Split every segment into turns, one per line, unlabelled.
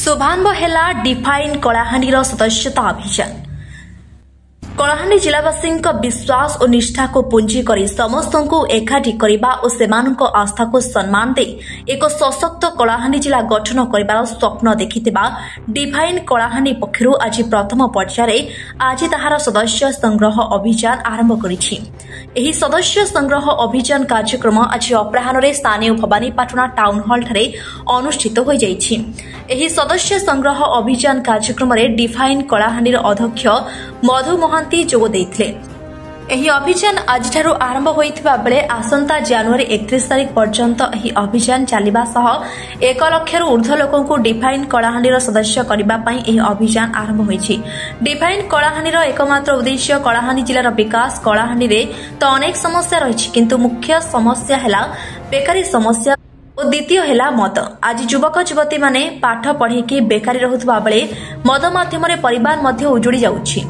शुभारंभ है डिफाइन कलाहांडीर सदस्यता अभियान। कलाहांडी जिलावासी विश्वास और निष्ठा को पुंजी करी समस्त को एकाठी करने और सेमानक आस्था को सम्मान दे एक सशक्त कलाहांडी जिला गठन कर स्वप्न देखिथिबा डिफाइन कलाहांडी पक्षरु आज प्रथम पर्यायर आज ताहार सदस्य संग्रह अभियान आरंभ करिछि। एही सदस्य संग्रह अभियान कार्यक्रम आज अपराह्न स्थानीय भवानीपाटना टाउन हॉल ठारे अनुष्ठित हो जाइछि। एही सदस्य संग्रह अभियान कार्यक्रम में डिफाइन कलाहांडीर अध्यक्ष मधु महांती जोग देइथिले। एही अभियान आज आरंभ होइथिबा बेले आसंता जनवरी 31 तारिख पर्यंत एही अभियान चलिबा सह 1 लाखरु ऊर्ध्व लोकंकु डिफाइन कलाहांडीर सदस्य करबा पई एही अभियान आरंभ होइछि। डिफाइन कलाहांडीर एकमात्र उद्देश्य कलाहांडी जिलार विकास। कलाहांडी रे तो अनेक समस्या रहिछि किंतु मुख्य समस्या हैला बेकारी समस्या और द्वितीय है मद। आज युवक युवती माने पाठ पढ़ी बेकारी रहुथबा बेले मद माध्यम परिवार मध्य उजुड़ी जाउछि।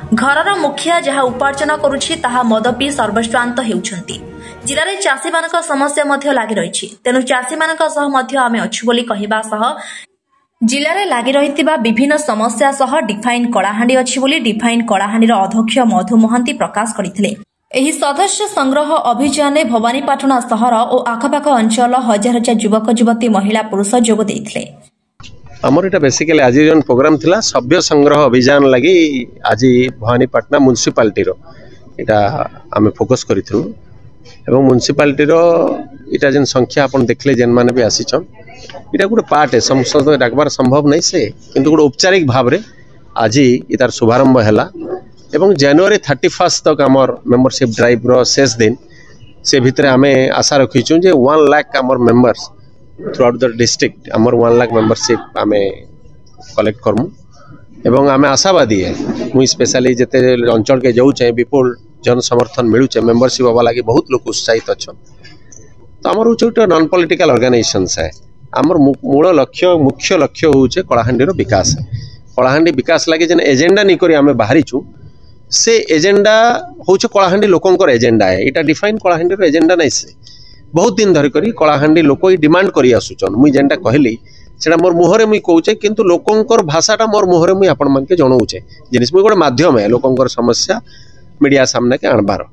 घरर मुखिया जहाँ उपार्जन करुछि ताहा मद पी सर्वश्रांत हेउछंती। जिले में चाषी मानक समस्या मध्य लागि रहिछि तेनु चाषी मानक सह मध्य आमे अछु बोली कहिबा सह जिले में लागि रहितिबा विभिन्न समस्या सह डिफाइन कलाहांडी अछि बोली डिफाइन कलाहांडीर अध्यक्ष मधु महांती प्रकाश करथिले। एही सदस्य संग्रह अभियान भवानीपाटना सहर और आखपाख अंचल हजार हजार युवक युवती महिला पुरुष जोग देइथिले।
आमर इटा बेसिकली आज जो प्रोग्राम थिला सभ्य संग्रह अभियान लगी आज भवानीपाटना म्युनिसिपालिटी रो इटा आमे फोकस करिथु एवं म्युनिसिपालिटी रो इटा जेन संख्या आपण देखले जेन माने भी आसीछन इटा गुड पार्ट है संसद डाकबार संभव नहीं से किंतु गुड औपचारिक भाव रे आज इतार शुभारंभ हैला एवं जनवरी 31 तक आमर मेंबरशिप ड्राइव रो शेष दिन से भितर आमे आशा रखिछु जे 1 लाख आमर members through out the district आमर 1 लाख मेंबरशिप आमे कलेक्ट करमु एवं आमे आशावादी है मुई स्पेशली जते अंचल के जाऊ चाहे विपुल जन समर्थन मिलू चाहे मेंबरशिप हवा लगी बहुत लोग उत्साहित अच्छा। तो आमर हूँ नॉन पॉलिटिकल ऑर्गेनाइजेशंस है आमर मूल लक्ष्य मुख्य लक्ष्य हूँ कलाहांडीर विकास है। कलाहांडी विकास लगे जेन एजेंडा नहीं करी आमे बाहरीचु से एजेंडा हूँ कलाहांडी लोकंकर एजेंडा है। इटा डिफाइन कलाहांडीर एजेंडा नहीं से बहुत दिन धरी करी कलाहांडी लोक ही डिमांड करी आसुचन मुई जेनटा कहली सेटा मोर मुहरे मुई कहूचे किंतु लोकंकर भाषाटा मोर मुहरे मुई आपण मानके जणाउचे जिनिस मुई गोटे माध्यम है लोकंकर समस्या मीडिया सामने के आणबार।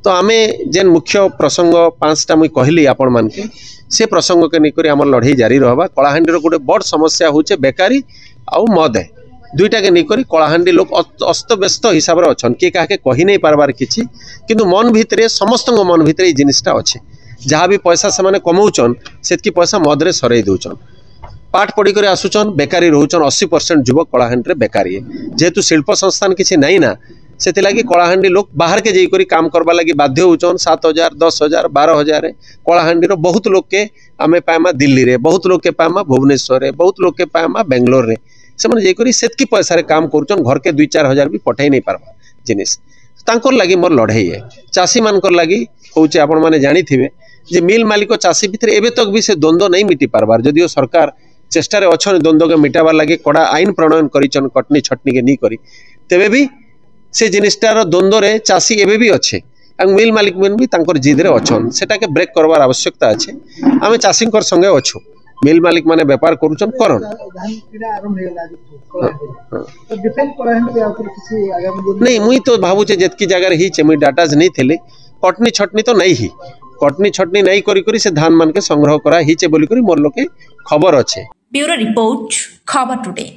तो आमे जेन मुख्य प्रसंग 5टा मुई कहली आपण मानके से प्रसंग के निकरी हमर लड़ाई जारी रहबा। कलाहांडीर गोटे बड़ समस्या होचे बेकारी आउ मद है दुईटा के निकरी कलाहांडी लोक अस्त व्यस्त हिसाब रे अछन के काके कहि नहीं पारबार किछि किंतु मन भितरे समस्त मन भितरे जिनिसटा अच्छे जहाँ भी पैसा से माने कमाउचन सेतकी पैसा मदरे सराई दउचन पाठ पढ़ी कर आसुचन बेकारी रोचन 80% युवक कलाहांडी बेकारी है जेहेतु शिल्प संस्थान किसी नहीं ना से लगी कलाहांडी लोग बाहर के जाइकरी काम करवा लगी बाध्य होचन 7,000 10,000 12,000 कलाहांडी बहुत लोग के आमे पाएमा दिल्ली रे बहुत लोग के पाएमा भुवनेश्वर रे बहुत लोग के पाएमा बेंगलोर रे से माने जाइकरी सेतकी पैसा रे काम करूचन घर के 2-4 हजार भी पठाई नहीं पारबा जिनिस तांकर लगी मोर लड़ाई है। चाषी मानकर लगी होचे आपण माने जानी थिबे जे मिल मालिक चाषी भितर एबे तक भी से द्वंद्व नहीं मिटी पारबार जदियो सरकार चेष्टा रे अछन द्वंद्व के मिटाबार लगे कड़ा आईन प्रणयन करिचन कटनी छटनी के नहीं करी तेबे भी से जिनिसटार द्वंद्व रे चाषी एबे भी अच्छे मिल मालिक मन भी तांकर जिद रे अछन सेटा के ब्रेक करवार आवश्यकता अच्छे। आमे चाषींकर संगे अछु मिल मालिक माने व्यापार करूचन करन नहीं मुई तो भावुचे जेतकी जगह ही चे मुई डाटाज नहीं थिले कटनी छटनी तो नहीं ही कटनी छटनी नहीं करी करी से धान मान के संग्रह करा ही चे बोली करी मोर लोके खबर अच्छे।
ब्यूरो रिपोर्ट खबर टुडे।